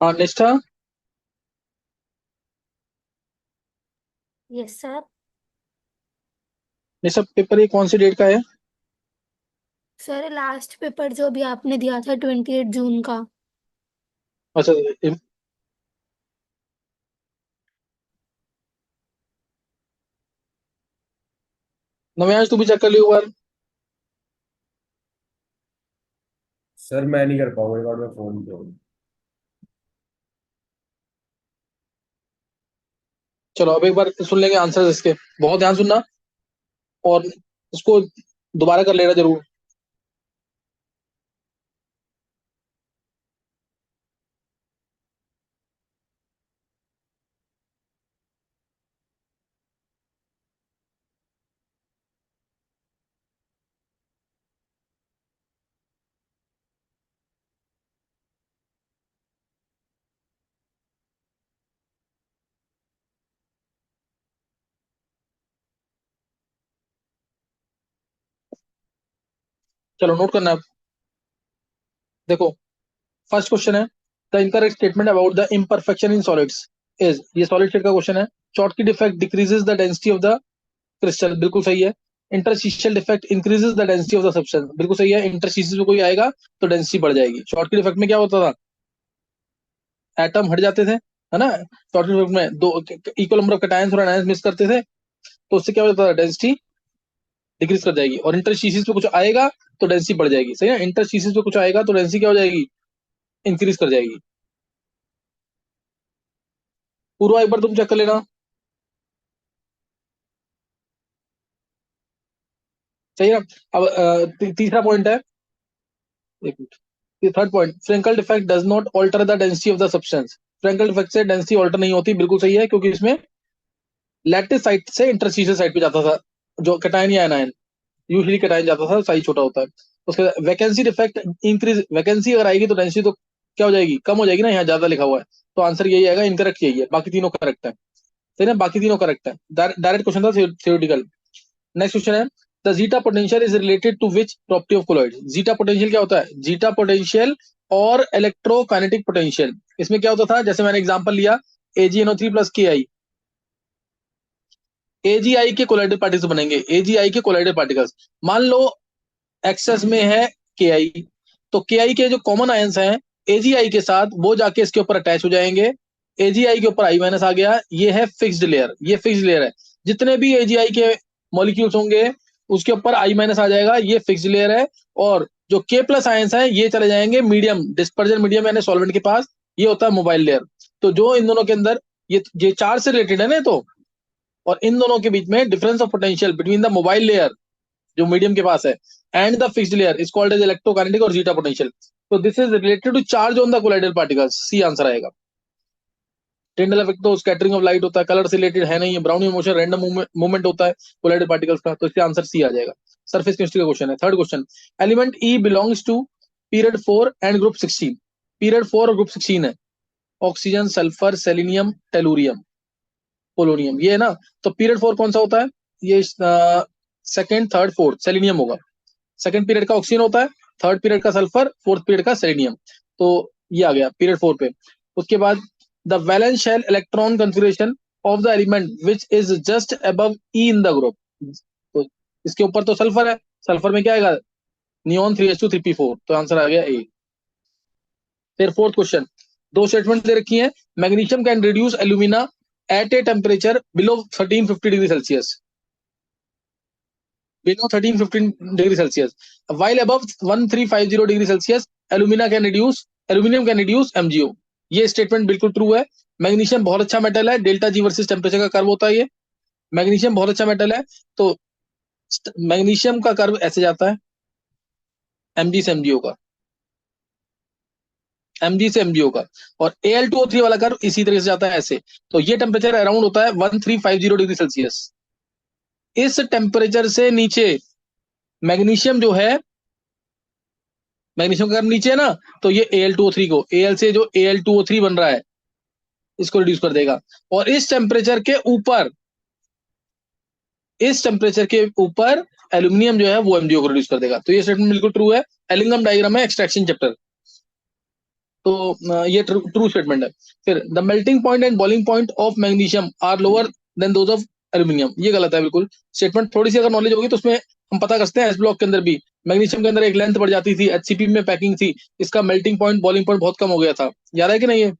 हाँ निष्ठा। Yes sir. निष्ठा पेपर ये कौन सी डेट का है? सर लास्ट पेपर जो अभी आपने दिया था 28 जून का। अच्छा। नव्यांश तू भी चेक कर लियो एक बार। सर मैं नहीं कर पाऊंगा, एक बार मैं फोन पे हूँ। चलो अब एक बार सुन लेंगे आंसर इसके। बहुत ध्यान सुनना और इसको दोबारा कर लेना जरूर। चलो नोट करना है। देखो फर्स्ट क्वेश्चन है, the incorrect statement about the imperfection in solids is, ये सॉलिड स्टेट का क्वेश्चन है। Schottky defect decreases the density of the crystal, बिल्कुल सही है। Interstitial defect increases the density of the substance, बिल्कुल सही है। इंटरस्टिशियल में कोई आएगा तो डेंसिटी बढ़ जाएगी। शॉर्टकी डिफेक्ट में क्या होता था, एटम हट जाते थे, है ना। शॉर्टकी डिफेक्ट में दो इक्वल नंबर ऑफ कैटायंस और एनायंस मिस करते थे, तो उससे क्या होता था, डेंसिटी डिक्रीज कर जाएगी। और इंटरस्टिशियल पे कुछ आएगा तो डेंसिटी बढ़ जाएगी, सही है। इंटरस्टिशियल पे कुछ आएगा तो डेंसिटी क्या हो जाएगी, इंक्रीज कर जाएगी। पूरा एक बार तुम चेक कर लेना। सही है। अब तीसरा पॉइंट है, एक minute, third point, Frenkel defect does not alter the density of the substance. Frenkel defect से डेंसिटी ऑल्टर नहीं होती, बिल्कुल सही है, क्योंकि इसमें लैटिस साइट से इंटरस्टिशियल साइट पे जाता था जो कैटायन या एनायन, यूजुअली कैटायन जाता था, साइज छोटा होता है। उसके बाद वैकेंसी डिफेक्ट इंक्रीज, वैकेंसी अगर आएगी तो डेंसिटी तो क्या हो जाएगी, कम हो जाएगी ना, यहाँ ज्यादा लिखा हुआ है। तो आंसर यही आएगा, इनकरेक्ट यही है, बाकी तीनों करेक्ट है। सही ना, बाकी तीनों करेक्ट है। डायरेक्ट क्वेश्चन था, थ्योरेटिकल। नेक्स्ट क्वेश्चन है, the zeta potential is related to which property of colloid. Zeta potential क्या होता है, जीटा पोटेंशियल और इलेक्ट्रोकाइनेटिक पोटेंशियल, इसमें क्या होता था, जैसे मैंने एग्जांपल लिया, AgNO3 प्लस KI, AgI के कोलाइडल पार्टिकल्स बनेंगे, AgI के कोलाइडल पार्टिकल्स। मान लो एक्सेस में है KI, तो KI के जो कॉमन आयंस हैं AgI के साथ, वो जाके इसके ऊपर अटैच हो जाएंगे। AgI के ऊपर I माइनस आ गया, ये है फिक्स्ड लेयर, ये फिक्स्ड लेयर है। जितने भी AgI के मॉलिक्यूल्स होंगे उसके ऊपर I माइनस आ जाएगा, ये फिक्स्ड लेयर है। और जो K प्लस आयंस हैं ये चले जाएंगे मीडियम, डिस्पर्जन मीडियम यानी सॉल्वेंट के पास, ये होता है मोबाइल लेयर। तो जो इन दोनों के अंदर, ये चार्ज से रिलेटेड है ना तो, और इन दोनों के बीच में difference of potential between the mobile layer जो मीडियम के पास है and the fixed layer is called as electrokinetic और जीटा पोटेंशियल। तो this is related to charge on the colloidal particles, C answer आएगा। टिंडल इफेक्ट तो scattering of light होता है, कलर से रिलेटेड है नहीं, ये ब्राउनिंग मोशन रैंडम मूवमेंट होता है कोलाइडल पार्टिकल्स का, तो इसका आंसर सी आ जाएगा। सरफेस केमिस्ट्री का क्वेश्चन है। Third question, element E belongs to period 4 and group 16। Period 4 और ग्रुप 16 है, oxygen, sulphur, selenium, tellurium, polonium, ये है ना। तो पीरियड 4 कौन सा होता है, ये सेकंड, थर्ड, फोर्थ, सेलिनियम होगा। सेकंड पीरियड का ऑक्सीजन होता है, थर्ड पीरियड का सल्फर, फोर्थ पीरियड का सेलेनियम। तो ये आ गया पीरियड 4 पे। उसके बाद, the valence shell electron configuration of the element which is just above E in the group. तो इसके ऊपर तो सल्फर है, सल्फर में क्या आएगा, नियॉन 3s2 3p4, तो आंसर आ गया ए। फिर फोर्थ क्वेश्चन, दो स्टेटमेंट दे रखी है, magnesium can reduce alumina at a temperature below 1350 degree Celsius, below 13-15 degree Celsius. While above 1350 degree Celsius, aluminum can reduce MgO। ये स्टेटमेंट बिल्कुल ट्रू है। मैग्नीशियम बहुत अच्छा मेटल है, डेल्टा जी वर्सेस टेम्परेचर का कर्व होता है ये। मैग्नीशियम बहुत अच्छा मेटल है, तो मैग्नीशियम का कर्व ऐसे जाता है, Mg से MgO का, Mg से MgO का। और Al2O3 वाला कर्व इसी तरह से जाता है ऐसे। तो ये टेम्परेचर अराउंड होता है 1350 डिग्री सेल्सियस। इस टेम्परेचर से नीचे मैग्नीशियम जो है, मैग्नीशियम का कर्व नीचे है ना, तो ये Al2O3 को, Al से जो Al2O3 बन रहा है इसको रिड्यूस कर देगा। और इस टेम्परेचर के ऊपर एल्यूमिनियम जो है वो MgO को रिड्यूस कर देगा। तो ये स्टेटमेंट बिल्कुल ट्रू है। एलिंगम डायग्राम है एक्सट्रैक्शन चैप्टर। तो ये ट्रू स्टेटमेंट है। फिर the melting point and boiling point of magnesium are lower than those of aluminium, ये गलत है बिल्कुल। स्टेटमेंट थोड़ी सी अगर नॉलेज होगी तो उसमें हम पता कर सकते हैं। एस ब्लॉक के अंदर भी मैग्नीशियम के अंदर एक लेंथ बढ़ जाती थी, एचसीपी में पैकिंग थी, इसका मेल्टिंग पॉइंट बॉइलिंग पॉइंट बहुत कम हो गया था। याद है कि नहीं?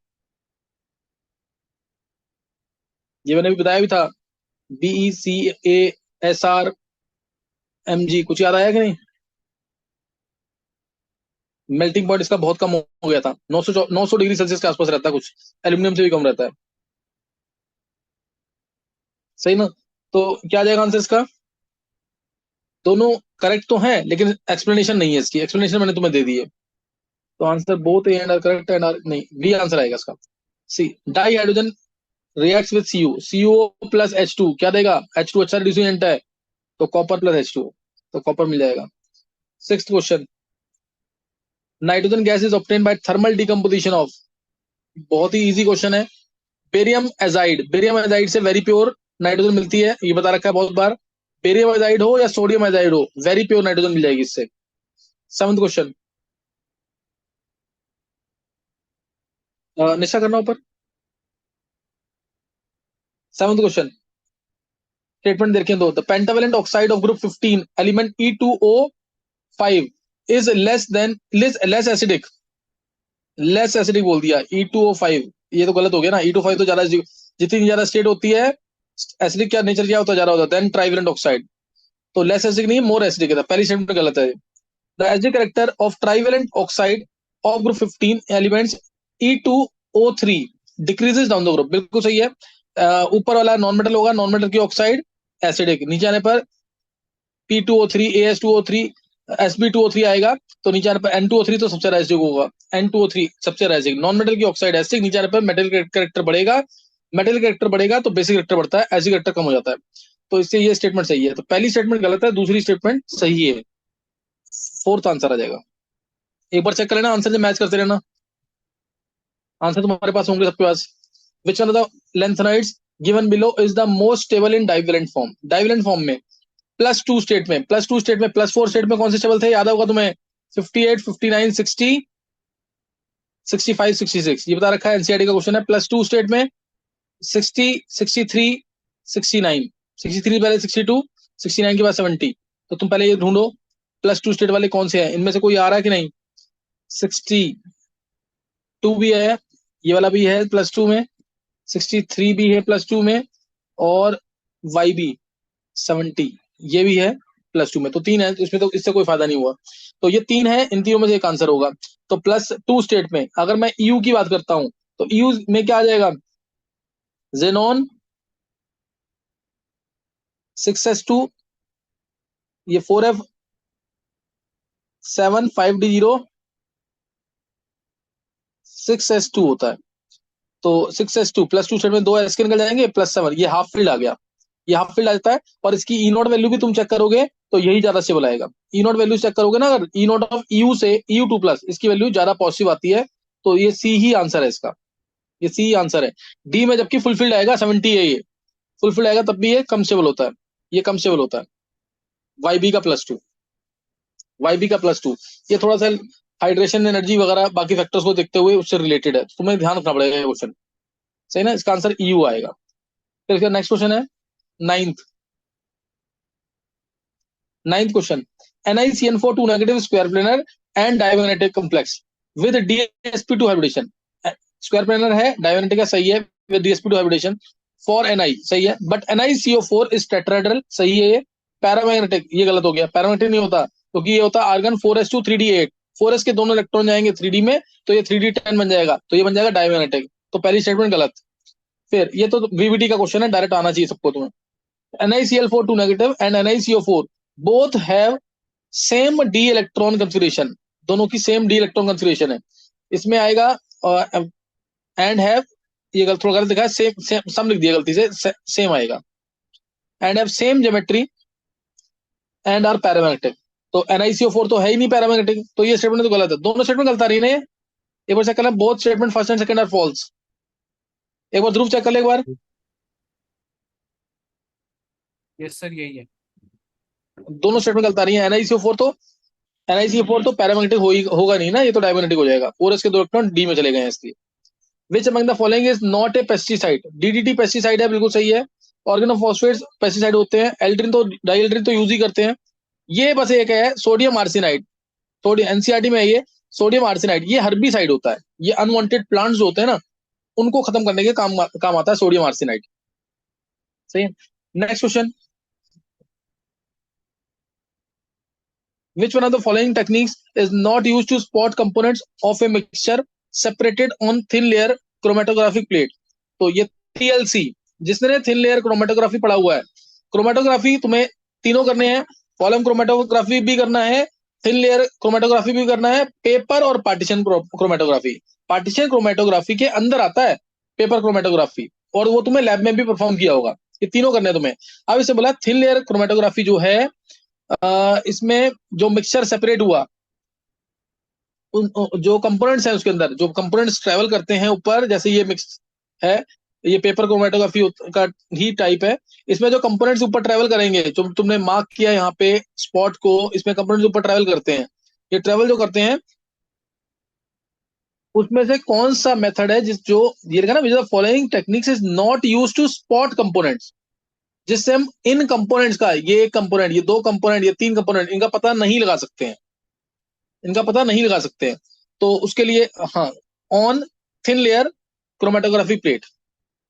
ये मैंने भी बताया भी था। BECASR MG, कुछ याद आया कि नहीं? मेल्टिंग पॉइंट इसका बहुत कम हो गया था, 900 डिग्री सेल्सियस के आसपास रहता है, कुछ एल्यूमिनियम से भी कम रहता है। सही ना? तो क्या आ जाएगा आंसर इसका? दोनों करेक्ट तो हैं, लेकिन एक्सप्लेनेशन नहीं है इसकी, एक्सप्लेनेशन मैंने तुम्हें दे दी है। तो answer both A and R correct and R नहीं, बी आंसर आएगा इसका। C, di hydrogen reacts with CuO plus H2 क्या देगा? H2 अच्छा रिड्यूसेंट है, तो कॉपर प्लस H2, तो कॉपर मिल जाएगा। Sixth question, nitrogen gas is obtain by thermal decomposition of, बहुत ही इजी क्वेश्चन है। बेरियम एजाइड से वेरी प्योर नाइट्रोजन मिलती है, ये बता रखा है बहुत बार। बेरियम एजाइड हो या सोडियम एजाइड हो, वेरी प्योर नाइट्रोजन मिल जाएगी इससे। सेवंथ क्वेश्चन, निशा करना ऊपर। सेवंथ क्वेश्चन, स्टेटमेंट देखें दो, the pentavalent oxide of group 15 element E2O5 is less acidic, less acidic बोल दिया E2O5, ये तो गलत हो गया ना। E2O5 तो ज्यादा, जितनी ज्यादा स्टेट होती है एसिडिक, क्या नेचर क्या होता है, ज्यादा होता है देन ट्राइवेलेंट ऑक्साइड। तो लेस एसिडिक नहीं, मोर एसिडिक है, पहली स्टेटमेंट गलत है। The acidic character of trivalent oxide of group 15 elements E2O3 decreases down the group, बिल्कुल सही है। ऊपर वाला नॉन मेटल होगा, नॉन मेटल की ऑक्साइड एसिडिक, नीचे आने पर P2O3 AS2O3 Sb2O3 आएगा, तो नीचे आने पर N2O3 तो सबसे एसिडिक होगा, N2O3 सबसे एसिडिक। नॉन मेटल की ऑक्साइड एसिडिक, नीचे आने पर मेटल कैरेक्टर बढ़ेगा, मेटल कैरेक्टर बढ़ेगा तो बेसिक कैरेक्टर बढ़ता है, एसिडिक कैरेक्टर कम हो जाता है। तो इससे ये स्टेटमेंट सही है। तो पहली स्टेटमेंट गलत है, दूसरी स्टेटमेंट सही है। फोर्थ आंसर आ जाएगा। एक बार चेक कर लेना, आंसर से मैच करते रहना, आंसर तुम्हारे पास होंगे सबके पास। Which one of the lanthanides given below is the most stable in divalent form, divalent form में +2 स्टेट में, +2 स्टेट में, +4 स्टेट में कौन से स्टेबल थे, याद होगा तुम्हें? 58, 59, 60, 65, 66, ये बता रखा है, एनसीईआरटी का क्वेश्चन है। +2 स्टेट में 60, 63, 69, 63 पहले 62, 69 के बाद 70। तो तुम पहले ये ढूंढो +2 स्टेट वाले कौन से हैं, इनमें से कोई आ रहा है कि नहीं? 62 भी है, ये वाला भी है +2 में, 63 भी है +2 में, और YB 70 ये भी है +2 में। तो तीन है, तो इसमें तो इससे कोई फायदा नहीं हुआ। तो ये तीन है, इन तीनों में से एक आंसर होगा। तो +2 स्टेट में अगर मैं EU की बात करता हूं, तो EU में क्या आ जाएगा? जेनॉन 6s2, ये 4f7 5d0 6s2 होता है। तो 6s2 +2 स्टेट में 2 s के निकल जाएंगे, +7, ये हाफ फील्ड आ गया, ये हाफ फील्ड आ जाता है। और इसकी ई नॉट वैल्यू भी तुम चेक करोगे तो यही ज्यादा स्टेबल आएगा। ई नॉट वैल्यू चेक करोगे ना, अगर ई नॉट ऑफ EU से EU2+, इसकी वैल्यू ज्यादा पॉजिटिव आती है, तो ये सी ही आंसर है इसका, ये सी आंसर है। डी में जबकि फुलफिल्ड आएगा 70 है, ये फुलफिल्ड आएगा तब भी ये कम स्टेबल होता है, ये कम स्टेबल होता है। YB का +2, YB का +2, ये थोड़ा सा हाइड्रेशन एनर्जी वगैरह बाकी फैक्टर्स को देखते हुए उससे रिलेटेड है, तो तुम्हें ध्यान रखना पड़ेगा ये क्वेश्चन। सही ना? इसका आंसर EU आएगा। फिर इसका नेक्स्ट क्वेश्चन है ninth. Ninth question, NiCN4 2 negative square planar and diamagnetic complex with DsP2 hybridisation, square planar है, डायमैग्नेटिक है, सही है, with DsP2 hybridisation for Ni, सही है, बट NiCO4 इज टेट्राहेड्रल, सही है। ये पैरामैग्नेटिक, ये गलत हो गया, पैरामैग्नेटिक नहीं होता, क्योंकि ये होता आर्गन 4s2 3d8, 4s के दोनों इलेक्ट्रॉन जाएंगे 3d में, तो ये 3d10 बन जाएगा, तो ये बन जाएगा डायमैग्नेटिक। तो पहली स्टेटमेंट गलत। फिर ये तो VBT का क्वेश्चन है, डायरेक्ट आना चाहिए सबको तुम्हें। NiCl4 2 negative and NiCO4 both have same D electron configuration, दोनों की सेम डी इलेक्ट्रॉन कंफिगरेशन है। इसमें आएगा एंड हैव, ये गलत, थोड़ा गलत लिखा है, सेम सम लिख दिया गलती से, सेम आएगा। And have same geometry and are paramagnetic, तो NiCO4 तो है ही नहीं पैरामैग्नेटिक, तो ये स्टेटमेंट तो गलत है। दोनों स्टेटमेंट गलत आ रही है ना। एक बार चेक करना, both statement first and second are false. एक बार ध्रुव चेक कर ले एक बार। यस सर, यही है। दोनों स्टेटमेंट गलत आ रही है। NiCO4 तो NiCO4 तो पैरामैग्नेटिक होगा नहीं ना, ये तो डायमैग्नेटिक हो जाएगा, और इसके 2 इलेक्ट्रॉन डी में चले गए हैं इसलिए। Which among the following is not a pesticide? DDT pesticide है, बिल्कुल सही है। ऑर्गेनोफॉस्फेट्स पेस्टिसाइड होते हैं, एल्ड्रिन तो डाइएल्ड्रिन तो यूज ही करते हैं। ये बस एक है सोडियम आर्सेनाइड, सोडियम एनसीईआरटी में है ये, सोडियम आर्सेनाइड, ये हर्बिसाइड होता है, ये अनवांटेड प्लांट्स जो होते हैं ना उनको खत्म करने के काम आता है सोडियम आर्सेनाइड। सही है। Next question, which one of the following techniques is not used to spot components of a mixture separated on thin layer chromatographic plate? तो ये TLC, जिसने थिन लेयर क्रोमेटोग्राफी पढ़ा हुआ है, क्रोमेटोग्राफी तुम्हें तीनों करने हैं, कॉलम क्रोमेटोग्राफी भी करना है, थिन लेयर क्रोमेटोग्राफी भी करना है, पेपर और पार्टीशन क्रोमेटोग्राफी। पार्टीशन क्रोमेटोग्राफी के अंदर आता है पेपर क्रोमेटोग्राफी, और वो तुम्हें लैब में भी परफॉर्म किया होगा। ये तीनों करने हैं तुम्हें। अब इसे बोला थिन लेयर क्रोमेटोग्राफी जो है, इसमें जो मिक्सचर सेपरेट हुआ, जो कंपोनेंट्स हैं उसके अंदर, जो कंपोनेंट्स ट्रेवल करते हैं ऊपर, जैसे ये मिक्स है, ये पेपर क्रोमेटोग्राफी का ही टाइप है। इसमें जो कंपोनेंट्स ऊपर ट्रेवल करेंगे, जो तुमने मार्क किया यहाँ पे स्पॉट को, इसमें कंपोनेंट्स ऊपर ट्रेवल करते हैं। ये ट्रेवल जो करते हैं उसमें से कौन सा मेथड है जिस जो ये लिखा ना, which the following techniques is not used to spot components, जिससे हम इन कंपोनेंट्स का, ये एक कंपोनेंट, ये 2 कंपोनेंट, ये 3 कंपोनेंट, इनका पता नहीं लगा सकते हैं, इनका पता नहीं लगा सकते हैं। तो उसके लिए हाँ, on thin layer chromatography plate,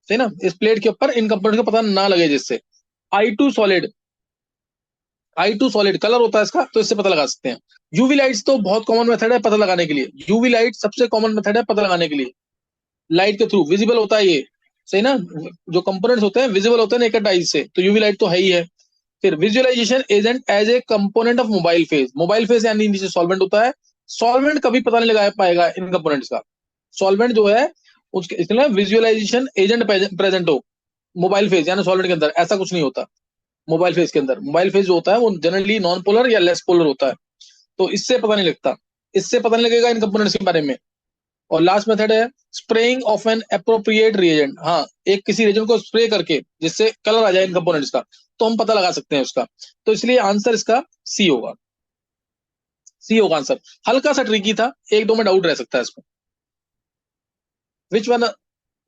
सही ना, इस प्लेट के ऊपर इन कंपोनेंट का पता ना लगे, जिससे I2 सॉलिड कलर होता है इसका, तो इससे पता लगा सकते हैं। यूवी लाइट्स तो बहुत कॉमन मेथड है पता लगाने के लिए, यूवी लाइट सबसे कॉमन मेथड है पता लगाने के लिए, लाइट के थ्रू विजिबल होता है ये, सही ना, जो कंपोनेंट्स होते हैं विजिबल होते हैं नेकेड आइज से, तो यूवी लाइट तो है ही है। फिर visualisation agent as a component of mobile phase, mobile phase यानी नीचे सॉल्वेंट होता है, सॉल्वेंट कभी पता नहीं लगा पाएगा इन कंपोनेंट्स का, सॉल्वेंट जो है उसके इसलिए विजुअलाइजेशन एजेंट प्रेजेंट हो मोबाइल फेज यानी सॉल्वेंट के अंदर, ऐसा कुछ नहीं होता मोबाइल फेज के अंदर। मोबाइल फेज जो होता है वो जनरली नॉन पोलर या लेस पोलर होता है, तो इससे पता नहीं लगता, इससे पता नहीं लगेगा इन कंपोनेंट्स के बारे में। और लास्ट मेथड है spraying of an appropriate reagent, हाँ, एक किसी रिएजेंट को स्प्रे करके जिससे कलर आ जाए इन कंपोनेंट्स का, तो हम पता लगा सकते हैं उसका। तो इसलिए आंसर इसका सी होगा, सी होगा आंसर। हल्का सा ट्रिकी था, 1-2 में डाउट रह सकता है इसमें। विच वन,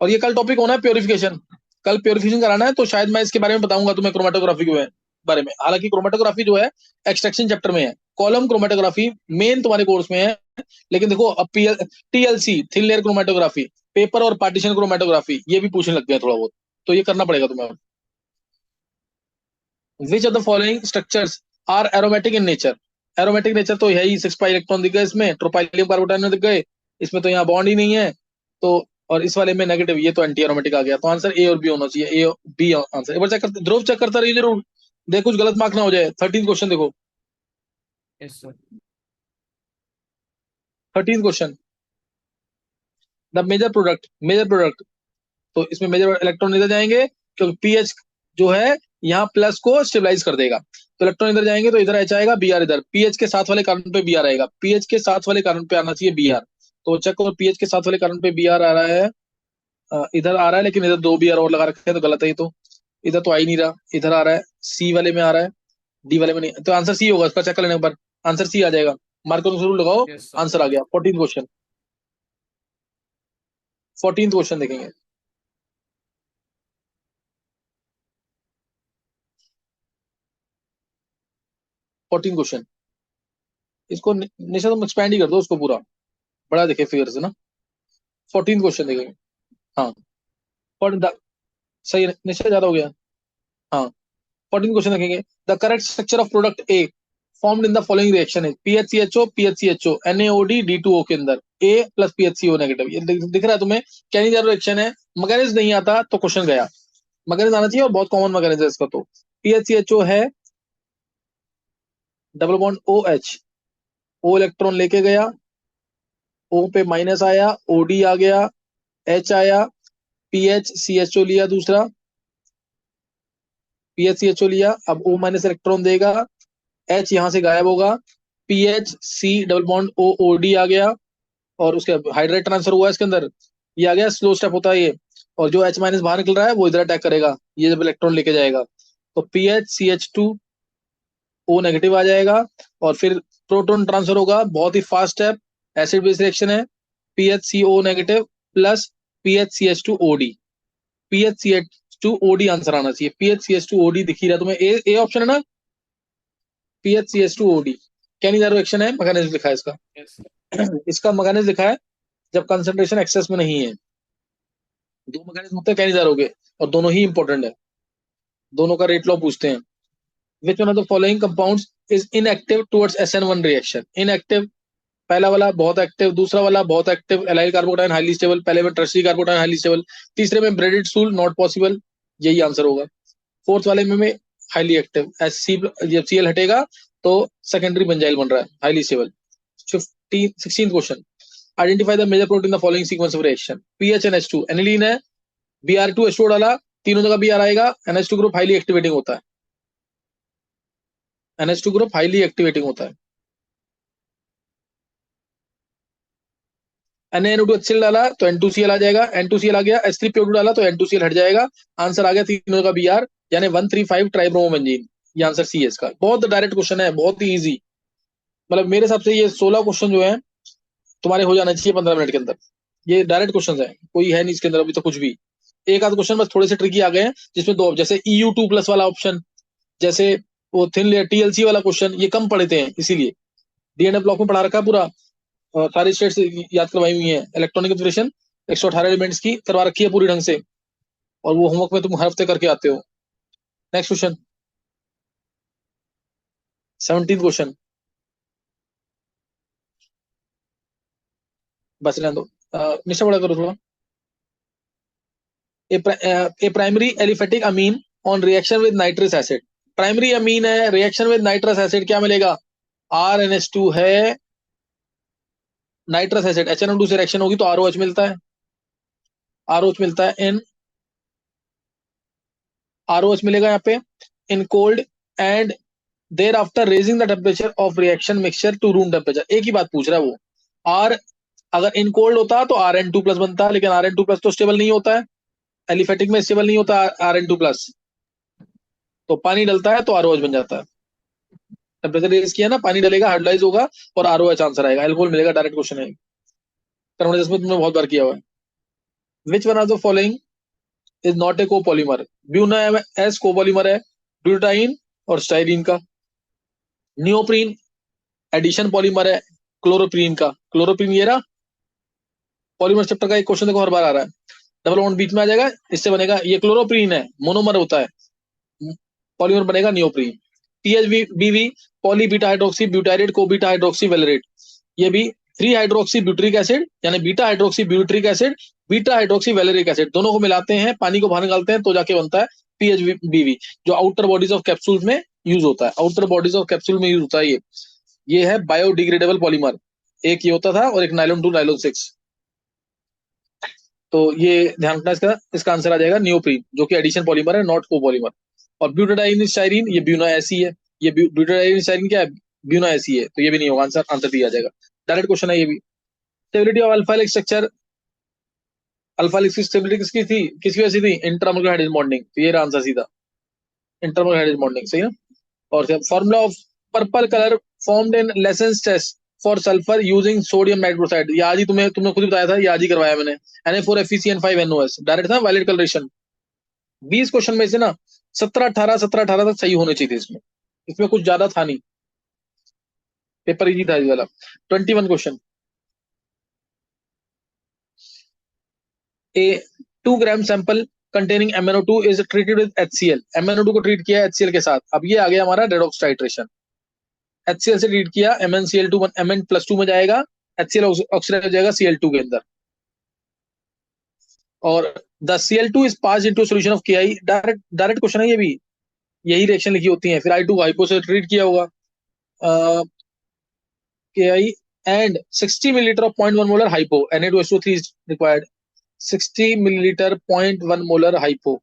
और ये कल टॉपिक होना है प्योरिफिकेशन, कल प्योरिफिकेशन कराना है, तो शायद मैं इसके बारे में बताऊंगा तुम्हें क्रोमेटोग्राफी के बारे में। हालांकि क्रोमेटोग्राफी जो है एक्सट्रैक्शन चैप्टर में है, कॉलम क्रोमेटोग्राफी मेन तुम्हारे कोर्स में है, लेकिन देखो अब TLC thin layer chromatography, paper और पार्टीशन क्रोमेटोग्राफी ये भी पूछने लग गए थोड़ा बहुत, तो ये करना पड़ेगा तुम्हें। Which of the following structures are aromatic in nature? Aromatic nature तो है ही, 6 पाई इलेक्ट्रॉन दिख गए इसमें, ट्रोपाइलियम कार्बोटाइल दिख गए, इसमें तो यहाँ बॉन्ड ही नहीं है, तो और इस वाले में नेगेटिव, ये तो एंटी एरोमेटिक आ गया, तो आंसर ए और बी होना चाहिए, ए और बी आंसर। एक बार चेक करते, ध्रुव चेक करता रहिए जरूर, देख कुछ गलत मार्क ना हो जाए। 13 क्वेश्चन देखो, yes sir. 13 question, the major product, तो इसमें मेजर इलेक्ट्रॉन इधर जाएंगे क्योंकि पीएच जो है यहाँ प्लस को स्टेबलाइज कर देगा, तो इलेक्ट्रॉन इधर जाएंगे तो इधर एच आएगा, Br इधर, पीएच के साथ वाले कार्बन पे Br आएगा, पीएच के साथ वाले कार्बन पे आना चाहिए Br, तो चेक करो पीएच के साथ वाले कार्बन पे Br आ रहा है, इधर आ रहा है, लेकिन इधर 2 Br और लगा रखे हैं, तो गलत है ये तो, इधर तो आ ही नहीं रहा, इधर आ रहा है, सी वाले में आ रहा है, डी वाले में नहीं, तो आंसर सी होगा इसका, चेक कर लेने एक बार, आंसर सी आ जाएगा, मार्कर जरूर लगाओ, यस आंसर आ गया। 14 क्वेश्चन, 14 क्वेश्चन देखेंगे। फोर्टीन क्वेश्चन, इसको निशा तुम एक्सपैंड ही कर दो उसको पूरा, बड़ा देखे फिगर से ना। 14 क्वेश्चन देखेंगे, हाँ, और सही है, निशा ज्यादा हो गया, हाँ। 14 क्वेश्चन देखेंगे, the correct structure of product A formed in the following reaction है, PHCHO NaOD D2O के अंदर A प्लस PHCO नेगेटिव, ये दिख रहा है तुम्हें, कैनिजार रिएक्शन है, मैकेनिज्म नहीं आता तो क्वेश्चन गया, मैकेनिज्म आना चाहिए, और बहुत कॉमन मैकेनिज्म है इसका, तो PHCHO है double bond OH, O electron लेके गया, O पे माइनस आया, OD आ गया, H आया, PHCHO लिया दूसरा, PHCHO लिया, अब O माइनस इलेक्ट्रॉन देगा, H यहां से गायब होगा, PHC डबल बॉन्ड OOD आ गया, और उसके हाइड्रेट ट्रांसफर हुआ इसके अंदर, ये आ गया, स्लो स्टेप होता है ये, और जो H माइनस बाहर निकल रहा है वो इधर अटैक करेगा, ये जब इलेक्ट्रॉन लेके जाएगा, तो PHCH2 O नेगेटिव आ जाएगा, और फिर प्रोटॉन ट्रांसफर होगा, बहुत ही fast step, acid base reaction है, PHCO negative plus PHCH2OD, PHCH2OD answer आना चाहिए। PHCH2OD दिख ही रहा तुम्हें, ए ऑप्शन है ना, PHCH2OD। कैनिजार रिएक्शन है, मैकेनिज्म लिखा है इसका। इसका मैकेनिज्म लिखा है जब कंसंट्रेशन एक्सेस में नहीं है। दो मैकेनिज्म होते हैं कैनिजार हो गए, और दोनों ही इंपॉर्टेंट है, दोनों का रेट लॉ पूछते हैं। विच one of the following compounds is inactive towards SN1 reaction? Inactive, पहला वाला बहुत एक्टिव, दूसरा वाला बहुत active, allyl carbocation highly stable, पहले में टर्शियरी कार्बोकटायन हाईली स्टेबल, तीसरे में ब्रेडेड स्टूल नॉट पॉसिबल, यही आंसर होगा। फोर्थ वाले में हाईली एक्टिव, जब Cl हटेगा तो सेकेंडरी बेंजाइल बन रहा है, highly stable. 16th question, identify the major protein the following sequence of reaction. PHNH2 aniline है, Br2H2 डाला, तीनों जगह Br आएगा, NH2 ग्रुप हाईली एक्टिवेटिंग होता है, NH2 ग्रुप हाईली एक्टिवेटिंग होता है। NaNO2HCl डाला तो N2Cl आ जाएगा, N2Cl आ गया, H3PO2 डाला तो N2Cl हट जाएगा, आंसर आ गया तीनों का Br, यानी 135 ट्राइब्रोमोबेंजीन, ये आंसर सी है इसका। बहुत डायरेक्ट क्वेश्चन है, बहुत ही इजी, मतलब मेरे हिसाब से ये 16 क्वेश्चन जो है तुम्हारे हो जाना चाहिए 15 मिनट के अंदर। ये डायरेक्ट क्वेश्चन है, कोई है नहीं इसके अंदर अभी तो कुछ भी। एक आध क्वेश्चन बस थोड़े से ट्रिकी आ गए हैं, जिसमें दो, जैसे EU2+ वाला ऑप्शन, जैसे वो थिन लेयर TLC वाला क्वेश्चन, ये कम पढ़े थे इसीलिए। DNA ब्लॉक में पढ़ा रखा है पूरा, सारी स्टेट्स याद करवाई हुई है, इलेक्ट्रॉनिक कन्फिग्रेशन 118 एलिमेंट्स की करवा रखी है पूरी ढंग से, और वो होमवर्क में तुम हर हफ्ते करके आते हो। नेक्स्ट क्वेश्चन, 17th क्वेश्चन, बस रहने दो, निशा बड़ा करो थोड़ा। A primary aliphatic amine on reaction with nitrous acid, primary amine है, रिएक्शन विद नाइट्रस एसिड क्या मिलेगा? RNH2 है, नाइट्रस एसिड HNO2 से रिएक्शन होगी तो ROH मिलता है, ROH मिलता है इन, ROH मिलेगा यहाँ पे in cold and thereafter raising the temperature of reaction mixture to room temperature. एक ही बात पूछ रहा है वो, आर अगर इन कोल्ड होता तो Rn2+ बनता, लेकिन Rn2+ तो स्टेबल नहीं होता है, एलिफेटिक में स्टेबल नहीं होता Rn2+, तो पानी डलता है तो ROH बन जाता है। टेम्परेचर रेज किया ना, पानी डलेगा, हाइड्रोलाइज होगा और ROH आंसर आएगा, एल्कोहल मिलेगा, डायरेक्ट क्वेश्चन है, कर्मठ जिसमें तुमने बहुत बार किया हुआ है। विच one of the following is not a copolymer? Buena S copolymer है ब्यूटाइन और स्टाइरीन का। नियोप्रीन एडिशन पॉलीमर है क्लोरोप्रीन का, क्लोरोप्रीन ये रहा पॉलीमर चैप्टर का एक क्वेश्चन देखो हर बार आ रहा है, डबल बॉन्ड बीच में आ जाएगा, इससे बनेगा, ये क्लोरोप्रीन है, मोनोमर होता है, पॉलीमर बनेगा neoprene. PHBV poly beta hydroxy butyrate co beta hydroxy valerate, ये भी 3 हाइड्रोक्सी ब्यूटरिक एसिड यानी beta hydroxy butyric acid, beta hydroxy valeric acid, दोनों को मिलाते हैं, पानी को बाहर निकालते हैं तो जाके बनता है PHBV, जो आउटर बॉडीज ऑफ कैप्सूल में यूज होता है, आउटर बॉडीज ऑफ कैप्सूल में यूज होता है। ये है बायोडिग्रेडेबल पॉलीमर, एक ये होता था और एक नायलॉन 2 नायलॉन 6, तो ये ध्यान रखना, इसका आंसर आ जाएगा नियोप्रीन, जो कि एडिशन पॉलीमर है, नॉट कोपॉलीमर। और ब्यूटाडाइन स्टाइरीन ये ब्यूना ऐसी है, ये ब्यूटाडाइन स्टाइरीन क्या है? ब्यूना ऐसी है, तो ये भी नहीं होगा, आंसर आंसर दिया जाएगा, डायरेक्ट क्वेश्चन है ये भी। Stability of alpha helix structure, alpha helix की स्टेबिलिटी किसकी थी, किसकी वजह से थी? इंटरमोलकुलर हाइड्रोजन बॉन्डिंग, तो ये रहा आंसर सीधा, इंटरमोलकुलर हाइड्रोजन बॉन्डिंग, सही ना। और formula of purple colour formed in Lassaigne's test for sulphur using sodium nitroprusside, ये आज ही तुमने खुद बताया था, ये आज ही करवाया मैंने, Na4FeCN5NOS, डायरेक्ट था वैलिड कलरेशन। 20 क्वेश्चन में से ना 17-18 तक सही होने चाहिए थे, इसमें कुछ ज्यादा था नहीं, पेपर इजी था इस वाला। 21 question, A 2 gram sample containing MnO2 is treated with HCl, MnO2 को ट्रीट किया HCl के साथ, अब ये आ गया हमारा रेडॉक्स टाइट्रेशन, HCl से ट्रीट किया, MnCl2 Mn+2 में जाएगा, HCl ऑक्सीडाइज हो जाएगा Cl2 के अंदर, और the Cl2 is pass into solution of KI, direct question है ये भी, यही रिएक्शन लिखी होती है, फिर I2 को हाइपो से ट्रीट किया होगा, KI and 60 millilitre of 0.1 molar hypo, Na2H2O3 is required, 60 millilitre 0.1 molar hypo,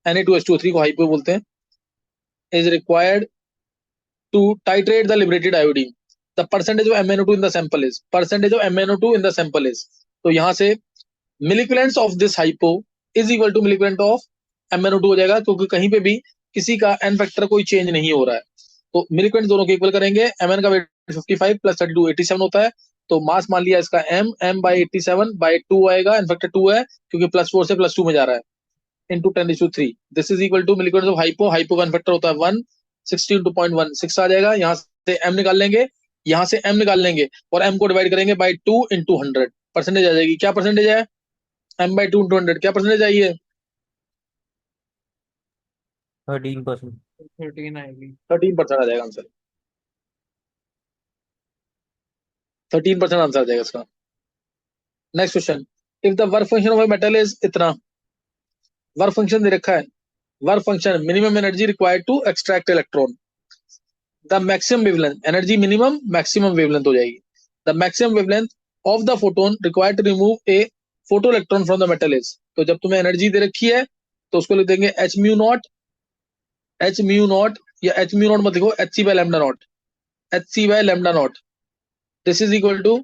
Na2H2O3 को हाइपो बोलते हैं, is required to titrate the liberated iodine, the percentage of MnO2 in the sample is, percentage of MnO2 in the sample is, तो यहां से milliequivalents of this hypo is equal to milliequivalent of MnO2 हो जाएगा, क्योंकि कहीं पे भी किसी का एन फैक्टर कोई चेंज नहीं हो रहा है, तो मिलिक्वेंट दोनों के इक्वल करेंगे, mn का वेट 55 प्लस 32 87 होता है, तो मास मान लिया इसका m बाई 87 बाई 2 आएगा, इनफैक्ट 2 है क्योंकि +4 से +2 में जा रहा है, into 10�3। This is equal to milliequivalent of hypo का इन्फेक्टर होता है 1, 60 इंटू 0.1 6 आ जाएगा। यहाँ से m निकाल लेंगे, यहाँ से m निकाल लेंगे और m को डिवाइड करेंगे बाई 2 इंटू 100, परसेंटेज आ जाएगी। क्या परसेंटेज है? m बाई 2 इंटू 100 क्या परसेंटेज आई है? 13%। 13 आएगी। 13% आ जाएगा आंसर, 13% आंसर आ जाएगा इसका। Next question, if the work function of a metal is इतना, वर्क फंक्शन दे रखा है, work function minimum energy required to extract electron, the maximum wavelength, energy minimum maximum wavelength हो जाएगी, the maximum wavelength of the photon required to remove a photo electron from the metal is. तो जब तुम्हें energy दे रखी है तो उसको लिख देंगे h mu naught, h mu naught, या एच म्यू नॉट मत लिखो, h c by lambda naught, h c by lambda naught. This is equal to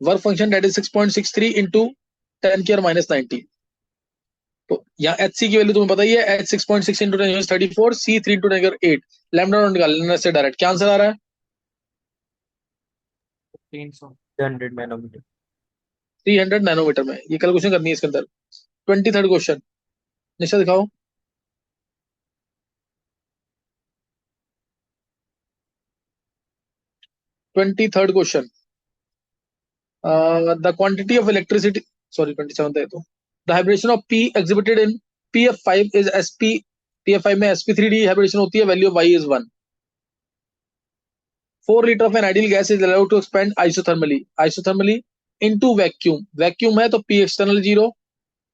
work function that is 6.63 into 10⁻⁻90। तो यहाँ एच सी की वैल्यू तुम्हें पता ही है, h 6.6 into 10⁻34, c 3 into 10⁸8, lambda naught निकाल लेना से डायरेक्ट। क्या आंसर आ रहा है? 300। 300 नैनोमीटर। 300 नैनोमीटर में। ये कैलकुलेशन करनी है इसके अंदर। 23rd क्वेश्चन, निशा दिखाओ। 23rd question, the quantity of electricity, sorry 27th है तो, the hybridisation of P exhibited in pf5 is sp, pf5 में sp3d हाइब्रिडेशन होती है, value of y is 1। 4 litre of an ideal gas is allowed to expand isothermally, isothermally into vacuum, vacuum है तो p external 0,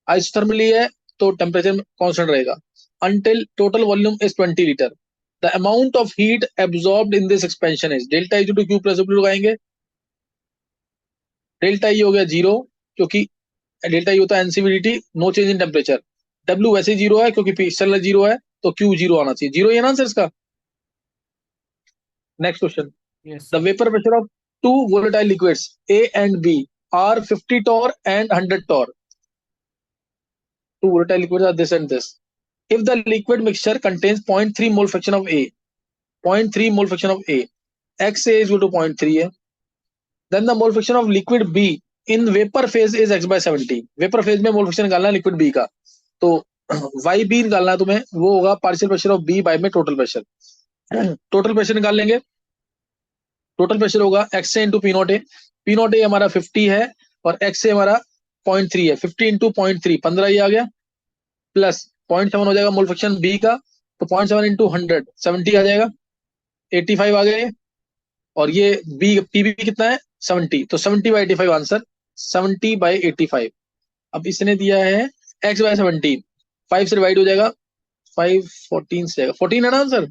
isothermally है तो temperature constant रहेगा, until total volume is 20 litre. The amount of heat absorbed in this expansion is delta E to Q plus W लगाएंगे, delta E हो गया 0 क्योंकि delta E होता है N C V D T, no change in temperature, W वैसे 0 है क्योंकि P एक्सटर्नल 0 है तो Q 0 आना चाहिए, 0 ही है ना आंसर इसका। Next question, Yes, the sir. vapor pressure of two volatile liquids A and B are 50 torr and 100 torr. Two volatile liquids are this and this. If the liquid mixture contains 0.3 mole fraction of A, 0.3 mole fraction of A, XA is equal to 0.3 है, then the mole fraction of liquid B in vapor phase is x by 70। Vapour phase में mole fraction निकालना है liquid B का, तो Y B निकालना है तुम्हें, वो होगा partial pressure of B by में टोटल प्रेशर। टोटल प्रेशर निकाल लेंगे, टोटल प्रेशर होगा x into p naught A, p naught A हमारा 50 है और एक्स ए हमारा 0.3 है, 50 इंटू 0.3 15 ही आ गया, प्लस 0.7 हो जाएगा मोल फ्रैक्शन बी का, तो 0.7 इंटू 100 70 आ जाएगा, 85 आ गए, और ये बी पी बी कितना है 70, तो 70 बाई 85 आंसर, 70 बाई 85। अब इसने दिया है x बाय 17, 5 से डिवाइड हो जाएगा, 5 14 से जाएगा, 14 है ना आंसर,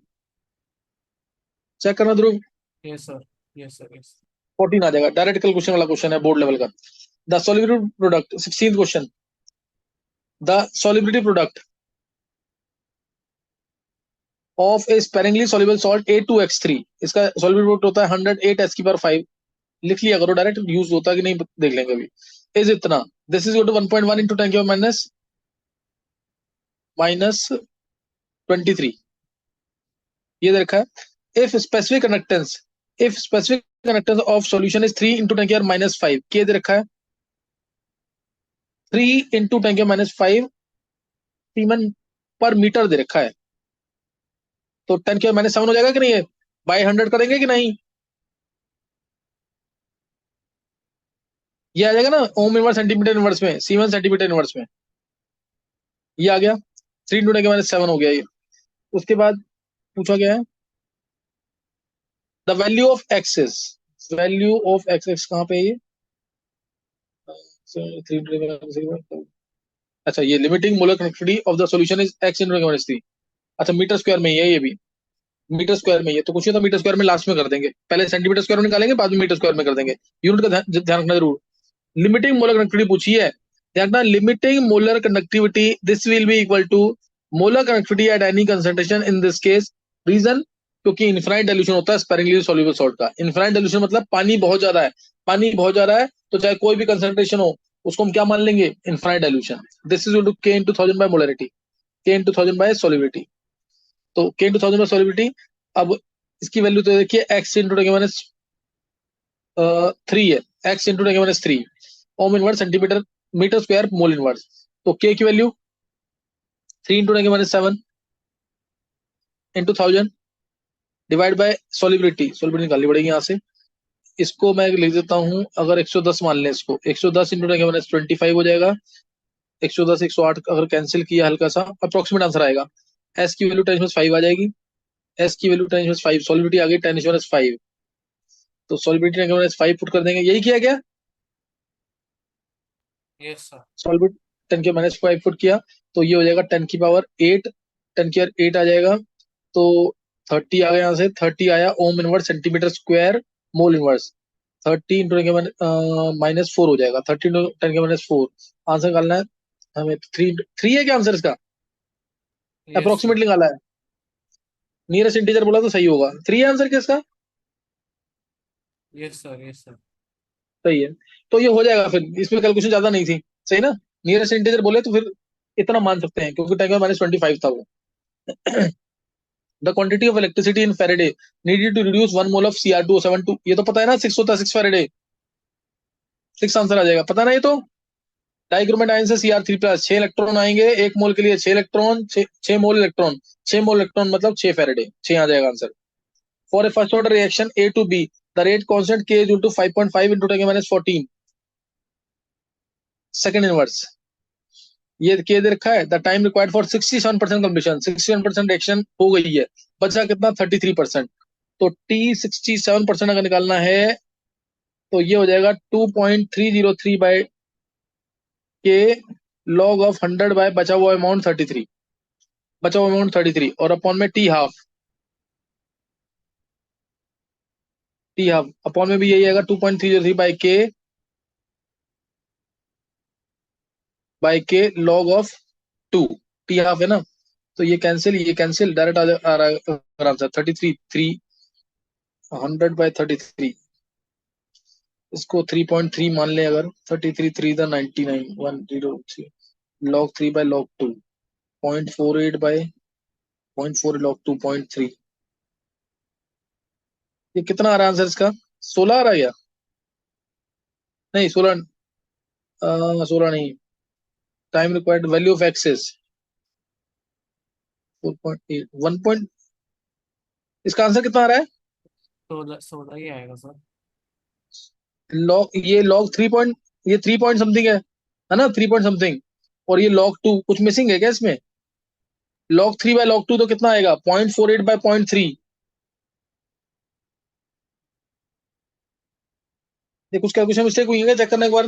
चेक करना ध्रुव, Yes, sir. Yes, sir. Yes. 14 आ जाएगा। डायरेक्ट कैलकुलेशन वाला क्वेश्चन है बोर्ड लेवल का। The solubility product, 16th question, the solubility product of A sparingly soluble salt A2H3, इसका सॉल्युबिलिटी प्रोडक्ट होता है 108 लिख लिया करो, डायरेक्ट यूज होता है कि नहीं देख लेंगे अभी। इज इतना, दिस इज 1.1 इंटू 10⁻³ -23, ये दे रखा है। If specific conductance of solution is 3 into 10⁻⁵, ये दे रखा है 3 इंटू 10⁻⁵ सीमेन पर मीटर दे रखा है, तो 10⁻⁷ हो जाएगा कि नहीं है, बाय 100 करेंगे कि नहीं, ये आ जाएगा ना ओम इनवर्स सेंटीमीटर इनवर्स में, सीमेन सेंटीमीटर इनवर्स में, ये आ गया 3 इंटू 10⁻⁷ हो गया ये। उसके बाद पूछा गया है the value of excess, value of excess कहाँ पे है ये, 3 into 10⁻⁷, अच्छा ये limiting molar connectivity of the solution is x into 10⁻⁻3, अच्छा मीटर स्क्वायर में ही है, ये भी मीटर स्क्वायर में ही है, तो कुछ नहीं तो मीटर स्क्वायर में लास्ट में कर देंगे, पहले सेंटीमीटर स्क्वायर में निकालेंगे बाद में मीटर स्क्वायर में कर देंगे, यूनिट का ध्यान रखना जरूर। लिमिटिंग मोलर कंडक्टिविटी पूछी है, ध्यान रखना limiting molar conductivity, this will be equal to molar conductivity at any concentration in this case, reason क्योंकि इनफाइनाइट डाइल्यूशन होता है स्पेरिंगली सॉल्युबल सॉल्ट का। इनफाइनाइट डाइल्यूशन मतलब पानी बहुत ज्यादा है, पानी बहुत ज्यादा है तो चाहे कोई भी कंसंट्रेशन हो उसको हम क्या मान लेंगे, infinite dilution. This is to k into 1000 by molarity, k into 1000 by solubility, तो k इंटू 1000 बाय सॉल्युबिलिटी। अब इसकी वैल्यू तो देखिए x इंटू टेन के माइनस 3 है, x इंटू टेन के minus 3 ohm inverse centimetre metre square mole inverse. तो k की वैल्यू 3 इंटू टेन के minus 7 into 1000 divide by solubility निकालनी पड़ेगी यहाँ से। इसको मैं लिख देता हूँ, अगर 110 मान लें इसको, 110 इंटू टेन के माइनस 25 हो जाएगा। 110 108 अगर कैंसिल किया हल्का सा, अप्रोक्सीमेट आंसर आएगा। s की वैल्यू 10 5 आ जाएगी, s की वैल्यू 10 5, सॉलिबिलिटी आ गई 10 5। तो सॉलिबिलिटी 10 5 पुट कर देंगे, यही किया क्या? Yes, sir. सॉलिबिलिटी 10 के माइनस 5 पुट किया, तो ये हो जाएगा 10 की पावर 8, 10 की पावर 8 आ जाएगा। तो 30 आ गया, यहाँ से 30 आया ओम inverse centimetre square mole inverse. 30 into ten के माइनस 4 हो जाएगा, 30 इंटू 10 के माइनस 4। आंसर निकालना है हमें। 3 है क्या आंसर इसका? Yes, sir. अप्रोक्सीमेटली निकाला है, नियरेस्ट इंटीजर बोला तो सही होगा। 3 है आंसर किसका? Yes, sir. Yes, sir. सही है। तो ये हो जाएगा, फिर इसमें कैलकुलेशन ज्यादा नहीं थी, सही ना? नियरेस्ट इंटीजर बोले तो फिर इतना मान सकते हैं, क्योंकि 10 के माइनस 25 था वो। The quantity of electricity in faraday needed to reduce 1 mole of Cr2O72, ये तो पता है ना, 6 होता है, 6 फैराडे। 6 आंसर आ जाएगा, पता ना ये तो। डाइक्रोमेट आयन से Cr3+, 6 इलेक्ट्रॉन आएंगे, 1 मोल के लिए 6 इलेक्ट्रॉन, 6 मोल इलेक्ट्रॉन, 6 मोल इलेक्ट्रॉन मतलब 6 फैराडे, 6 आ जाएगा answer. For a first order reaction A to B, the rate constant K is equal to 5.5 into 10 के माइनस 14 सेकंड इनवर्स। ये K दे रखा है। The time required for 67% completion, 67% reaction हो गई है, बचा कितना? 33%। तो T 67% अगर निकालना है तो ये हो जाएगा 2.303 by K log of 100 by बचा हुआ अमाउंट 33, बचा हुआ अमाउंट 33 और अपॉन में टी हाफ अपॉन में भी यही आएगा 2.303 बाय के लॉग ऑफ 2, टी हाफ है ना। तो ये कैंसिल डायरेक्ट आ रहा है आंसर 33, 300/33। इसको 3.3 मान लें अगर, 33 3 द 99 103 log 3 by log 2 0.48 by 0.4 log 2.3। ये कितना आ रहा है आंसर इसका? 16 आ रहा है क्या? नहीं 16, 16 नहीं। Time required value of excess 4.8 1 point, इसका आंसर कितना आ रहा है? 16 ही आएगा सर। लॉग ये लॉग 3 पॉइंट, ये 3 पॉइंट समथिंग है ना, 3 पॉइंट समथिंग। और ये log 2 कुछ मिसिंग है क्या इसमें? log 3 बाय log 2 तो कितना आएगा? 0.48 बाय 0.3। ये कुछ कैलकुलेशन मिस्टेक हुई है, चेक करना एक बार।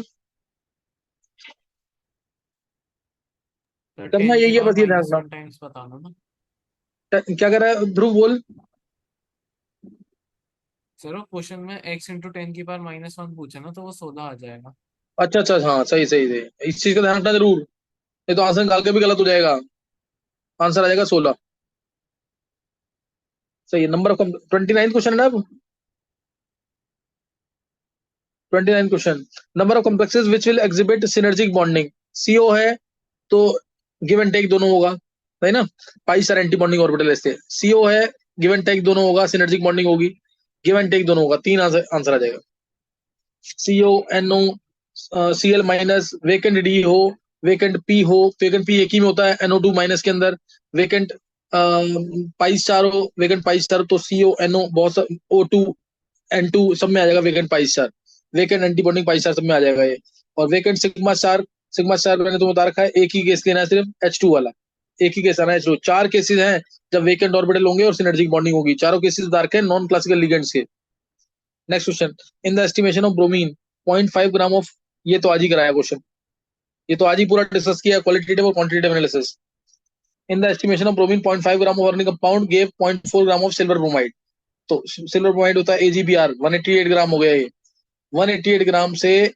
सर करना 10 की यही है पावर बस, ये ध्यान माइनस रखना। 1 टाइम्स बताना ना। क्या कर रहा है ध्रुव, बोल। सर वो क्वेश्चन में x इंटू 10 की पावर -1 पूछा ना, तो वो 16 आ जाएगा। अच्छा अच्छा, हाँ सही सही सही, इस चीज का ध्यान रखना जरूर, नहीं तो आंसर निकाल के भी गलत हो जाएगा। आंसर आ जाएगा 16। सही है। नंबर ऑफ 29 क्वेश्चन है ना अब। 29 question. Number of complexes which will exhibit synergic bonding, CO है तो गिव एंड टेक दोनों होगा, है ना। Pi star antibonding orbital ऐसे, सीओ है गिव एंड टेक दोनों होगा, सिनर्जिक बॉन्डिंग होगी, गिव एंड टेक दोनों होगा, 3 आंसर आ जाएगा। CO NO Cl minus, vacant d हो, वेकेंट पी हो, वेकेंट पी एक ही में होता है NO2 माइनस के अंदर, वेकेंट पाई स्टार हो, वेकेंट पाई स्टार तो सीओ एनओ बहुत O2 N2 सब में आ जाएगा, vacant pi star, vacant anti bonding pi star सब में आ जाएगा ये। और वेकेंट सिग्मा स्टार मैंने तुम्हें बता रखा है, एक ही केस लेना है सिर्फ H2 वाला, एक ही केस आना है H2। 4 केसेस हैं जब वेकेंट ऑर्बिटल होंगे और सिनर्जिक बॉन्डिंग होगी, चारों केसेस बता रखे हैं नॉन क्लासिकल लिगेंड्स के। Next question, in the estimation of bromine 0.5 gram of, ये तो आज ही कराया क्वेश्चन, ये तो आज ही पूरा डिस्कस किया, क्वालिटेटिव और quantitative analysis. In the estimation of bromine 0.5 gram of organic compound gave 0.4 gram of silver bromide. तो सिल्वर ब्रोमाइड होता है AgBr, 188 ग्राम हो गया ये। 188 ग्राम से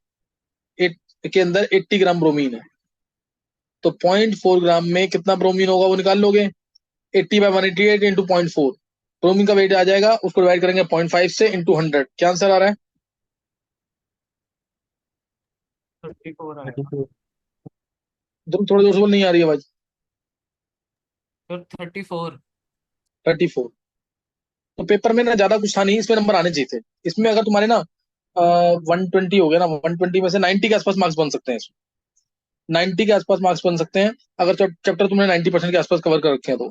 के अंदर 80 ग्राम ब्रोमीन है, तो 0.4 ग्राम में कितना ब्रोमीन होगा वो निकाल लोगे। 80/188 इंटू 0.4, ब्रोमीन का वेट आ जाएगा, उसको डिवाइड करेंगे 0.5 से इंटू 100। क्या आंसर आ रहा है? 34 आएगा 34। थोड़ा जोर से बोल, नहीं आ रही आवाज। सर। 34। 34। तो पेपर में ना ज्यादा कुछ था नहीं, इसमें नंबर आने चाहिए थे। इसमें अगर तुम्हारे ना 120 हो गया ना, 120 में से 90 के आसपास मार्क्स बन सकते हैं इसमें। 90 के आसपास मार्क्स बन सकते हैं अगर चैप्टर तुमने 90% के आसपास कवर कर रखे हैं तो।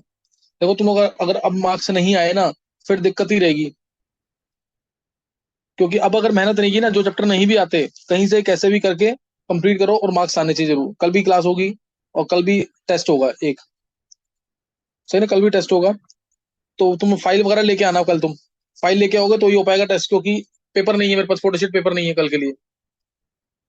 देखो तुम अगर अब मार्क्स नहीं आए ना, फिर दिक्कत ही रहेगी। क्योंकि अब अगर मेहनत नहीं की ना, जो चैप्टर नहीं भी आते कहीं से कैसे भी करके कंप्लीट करो, और मार्क्स आने चाहिए जरूर। कल भी क्लास होगी और कल भी टेस्ट होगा एक, सही ना, कल भी टेस्ट होगा। तो तुम फाइल वगैरह लेके आना कल। तुम फाइल लेके आओगे तो ही हो पाएगा टेस्ट, क्योंकि पेपर नहीं है मेरे पास, फोटोशीट पेपर नहीं है कल के लिए,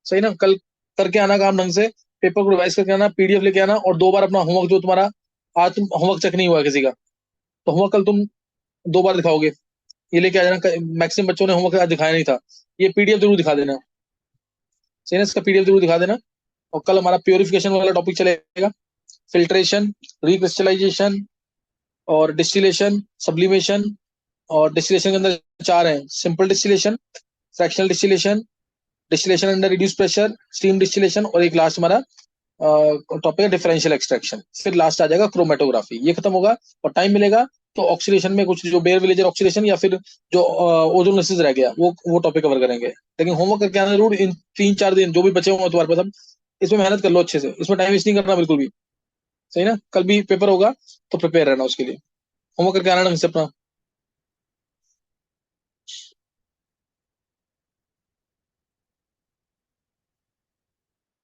सही ना। कल करके आना काम ढंग से, पेपर को रिवाइज करके आना, पीडीएफ लेके आना, और 2 बार अपना होमवर्क जो तुम्हारा आज तुम होमवर्क चेक नहीं हुआ किसी का, तो होमवर्क कल तुम 2 बार दिखाओगे। ये लेके आ जाना, मैक्सिमम बच्चों ने होमवर्क आज दिखाया नहीं था, ये पीडीएफ जरूर दिखा देना, सही ना, इसका पीडीएफ जरूर दिखा देना। और कल हमारा प्योरिफिकेशन वाला टॉपिक चलेगा, फिल्ट्रेशन, रिक्रिस्टलाइजेशन और डिस्टिलेशन, सब्लिमेशन। और डिस्टिलेशन के अंदर 4 हैं: simple distillation, fractional distillation, distillation under reduce pressure, steam distillation, और एक लास्ट हमारा टॉपिक है डिफरेंशियल एक्सट्रैक्शन। फिर लास्ट आ जाएगा क्रोमेटोग्राफी। ये खत्म होगा और टाइम मिलेगा तो ऑक्सीडेशन में कुछ जो बेयर विलेजर ऑक्सीडेशन या फिर जो ओजोनोसिस रह गया वो टॉपिक कवर करेंगे। लेकिन होमवर्क करके आना जरूर, इन 3-4 दिन जो भी बचे होंगे तुम्हारे पास, अब इसमें मेहनत कर लो अच्छे से, इसमें टाइम वेस्ट नहीं करना बिल्कुल भी, सही ना। कल भी पेपर होगा तो प्रिपेयर रहना उसके लिए, होमवर्क करके आना ढंग से अपना।